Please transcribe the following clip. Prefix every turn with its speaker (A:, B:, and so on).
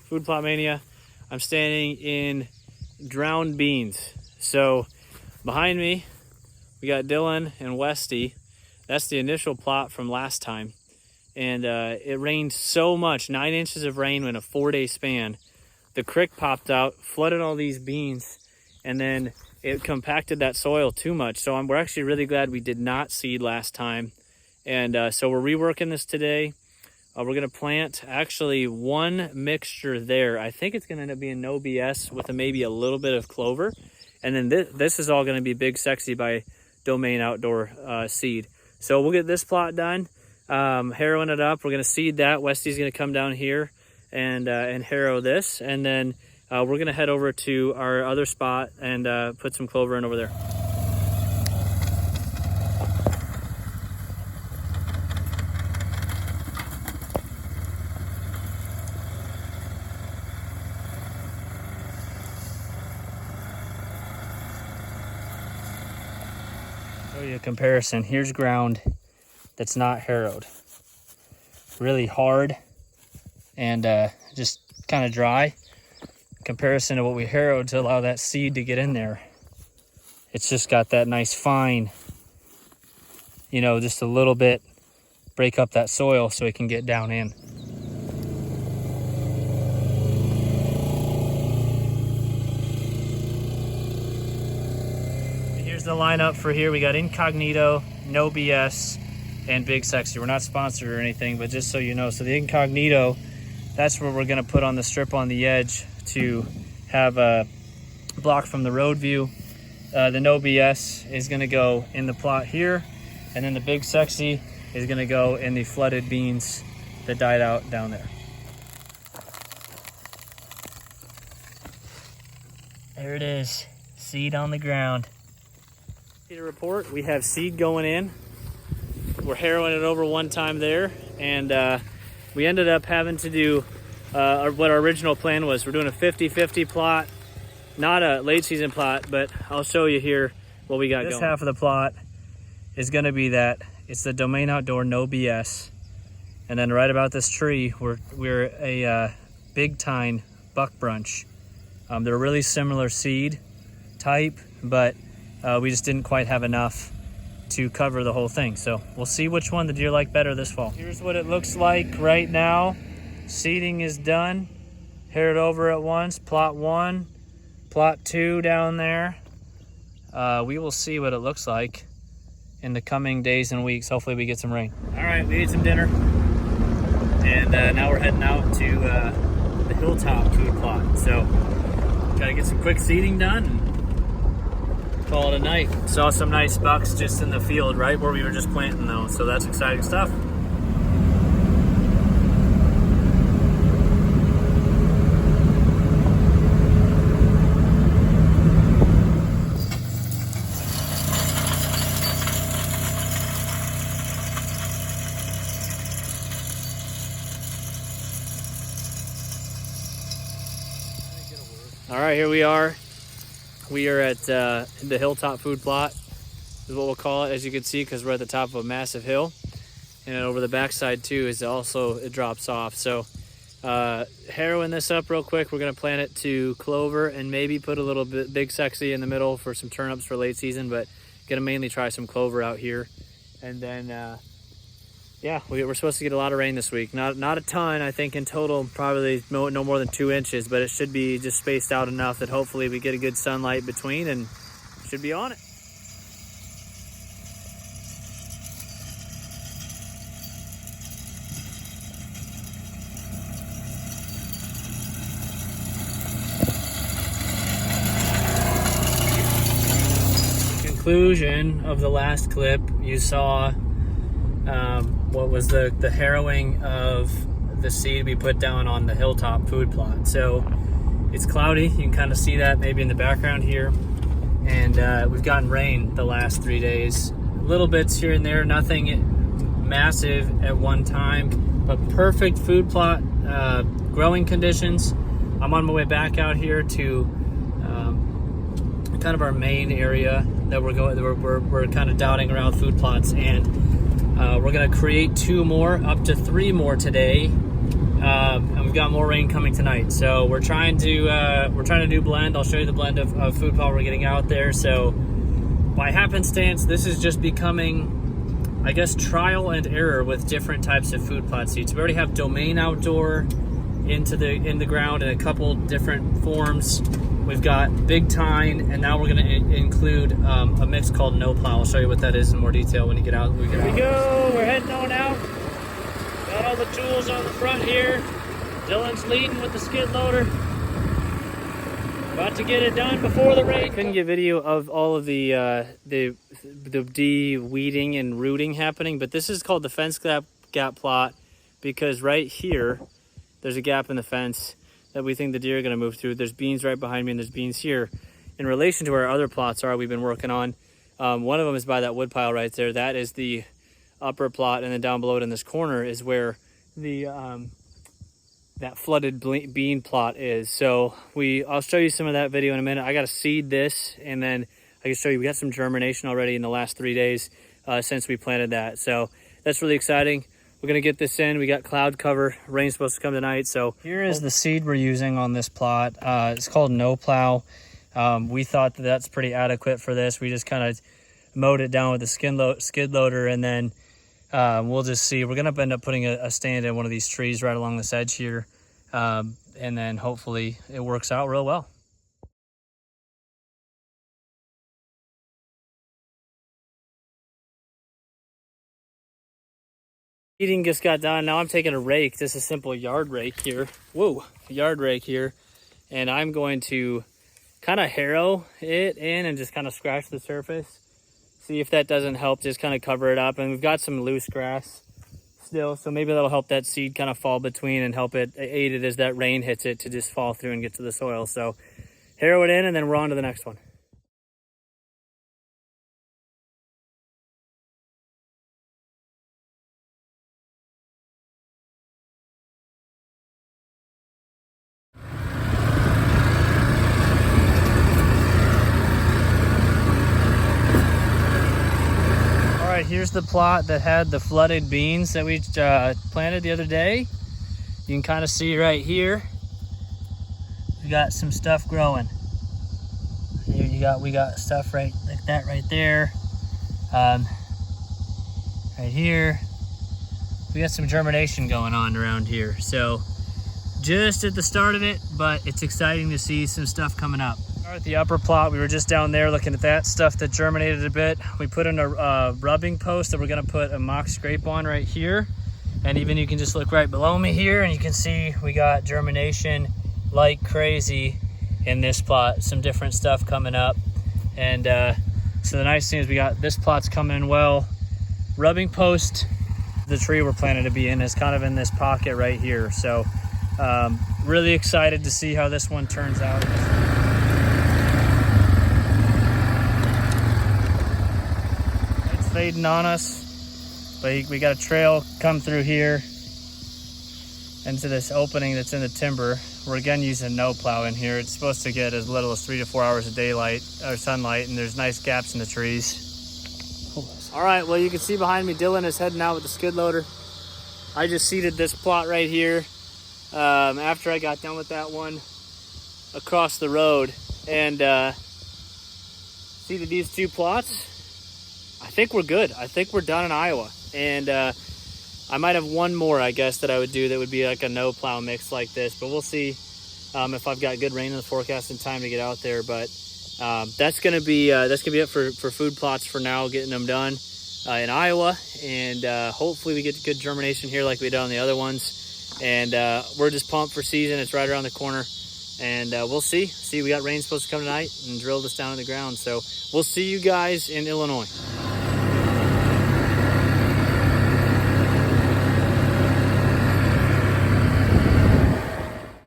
A: Food Plot Mania. I'm standing in drowned beans. So behind me, we got Dylan and Westy. That's the initial plot from last time. And it rained so much, 9 inches of rain in a 4-day span. The creek popped out, flooded all these beans, and then it compacted that soil too much. So we're actually really glad we did not seed last time. And so we're reworking this today. We're gonna plant actually one mixture there. I think it's gonna end up being no BS with maybe a little bit of clover. And then this is all gonna be Big Sexy by Domain Outdoor seed. So we'll get this plot done. Harrowing it up. We're gonna seed that. Westy's gonna come down here and harrow this, and then we're gonna head over to our other spot and put some clover in over there. Show you a comparison. Here's ground that's not harrowed. Really hard and just kind of dry. In comparison to what we harrowed to allow that seed to get in there. It's just got that nice fine, you know, just a little bit, break up that soil so it can get down in. Here's the lineup for here. We got Incognito, No BS, and Big Sexy. We're not sponsored or anything, but just so you know. So the Incognito, that's where we're gonna put on the strip on the edge to have a block from the road view. The No BS is gonna go in the plot here, and then the Big Sexy is gonna go in the flooded beans that died out down there. There it is, seed on the ground. To report, we have seed going in. We're harrowing it over one time there, and we ended up having to do what our original plan was. We're doing a 50-50 plot, not a late season plot, but I'll show you here what we got going. This half of the plot is going to be that. It's the Domain Outdoor No BS, and then right about this tree, we're a Big Tine Buck Brunch. They're a really similar seed type, but we just didn't quite have enough to cover the whole thing. So we'll see which one the deer like better this fall. Here's what it looks like right now. Seeding is done. Harrowed over at once. Plot 1, plot 2 down there. We will see what it looks like in the coming days and weeks. Hopefully we get some rain. All right, we ate some dinner. And now we're heading out to the Hilltop food plot. So gotta get some quick seeding done and call it a night. Saw some nice bucks just in the field right where we were just planting those, so that's exciting stuff. All right, here we are. We are at the Hilltop food plot, is what we'll call it, as you can see, because we're at the top of a massive hill. And over the backside too is also, it drops off. So harrowing this up real quick, we're gonna plant it to clover and maybe put a little bit Big Sexy in the middle for some turnips for late season, but gonna mainly try some clover out here. And then yeah, we're supposed to get a lot of rain this week. Not a ton, I think in total, probably no more than 2 inches, but it should be just spaced out enough that hopefully we get a good sunlight between and should be on it. The conclusion of the last clip, you saw what was the harrowing of the seed we put down on the Hilltop food plot. So it's cloudy, you can kind of see that maybe in the background here, and we've gotten rain the last 3 days, little bits here and there, nothing massive at one time, but perfect food plot growing conditions. I'm on my way back out here to kind of our main area that we're kind of dotting around food plots, and we're gonna create 2 more, up to 3 more today, and we've got more rain coming tonight. So we're trying to do blend. I'll show you the blend of food plot we're getting out there. So by happenstance, this is just becoming, I guess, trial and error with different types of food plot seeds. We already have Domain Outdoor in the ground in a couple different forms. We've got Big Tine, and now we're going to include a mix called No Plow. I'll show you what that is in more detail when you get out. Here we go. We're heading on out. Got all the tools on the front here. Dylan's leading with the skid loader. About to get it done before the rain. I couldn't get video of all of the de-weeding and rooting happening, but this is called the fence gap plot because right here, there's a gap in the fence that we think the deer are going to move through. There's beans right behind me, and there's beans here. In relation to where our other plots are, we've been working on. One of them is by that wood pile right there. That is the upper plot, and then down below it in this corner is where the that flooded bean plot is. So I'll show you some of that video in a minute. I got to seed this, and then I can show you we got some germination already in the last 3 days since we planted that. So that's really exciting. We're gonna get this in. We got cloud cover. Rain's supposed to come tonight. So here is the seed we're using on this plot. It's called No Plow. We thought that that's pretty adequate for this. We just kind of mowed it down with the skid loader, and then we'll just see. We're gonna end up putting a stand in one of these trees right along this edge here, and then hopefully it works out real well. Eating just got done. Now I'm taking a rake, just a simple yard rake here. Whoa, yard rake here. And I'm going to kind of harrow it in and just kind of scratch the surface. See if that doesn't help, just kind of cover it up. And we've got some loose grass still, so maybe that'll help that seed kind of fall between and help it aid it as that rain hits it to just fall through and get to the soil. So harrow it in, and then we're on to the next one. Here's the plot that had the flooded beans that we planted the other day. You can kind of see right here, we got some stuff growing. Here we got stuff right like that right there. Right here, we got some germination going on around here. So just at the start of it, but it's exciting to see some stuff coming up. At the upper plot, we were just down there looking at that stuff that germinated a bit. We put in a rubbing post that we're going to put a mock scrape on right here, and even you can just look right below me here and you can see we got germination like crazy in this plot. Some different stuff coming up, and so the nice thing is we got this plot's coming in well. Rubbing post, the tree we're planning to be in is kind of in this pocket right here, so really excited to see how this one turns out. Fading on us, but we got a trail come through here into this opening that's in the timber. We're again using No Plow in here. It's supposed to get as little as 3 to 4 hours of daylight or sunlight, and there's nice gaps in the trees. All right, well, you can see behind me Dylan is heading out with the skid loader. I just seeded this plot right here after I got done with that one across the road, and seeded these 2 plots. I think we're good. I think we're done in Iowa. And I might have one more, I guess, that I would do that would be like a No Plow mix like this. But we'll see if I've got good rain in the forecast in time to get out there. But that's gonna be it for food plots for now, getting them done in Iowa. And hopefully we get good germination here like we did on the other ones. And we're just pumped for season. It's right around the corner. And we'll see. We got rain supposed to come tonight and drill this down in the ground. So we'll see you guys in Illinois.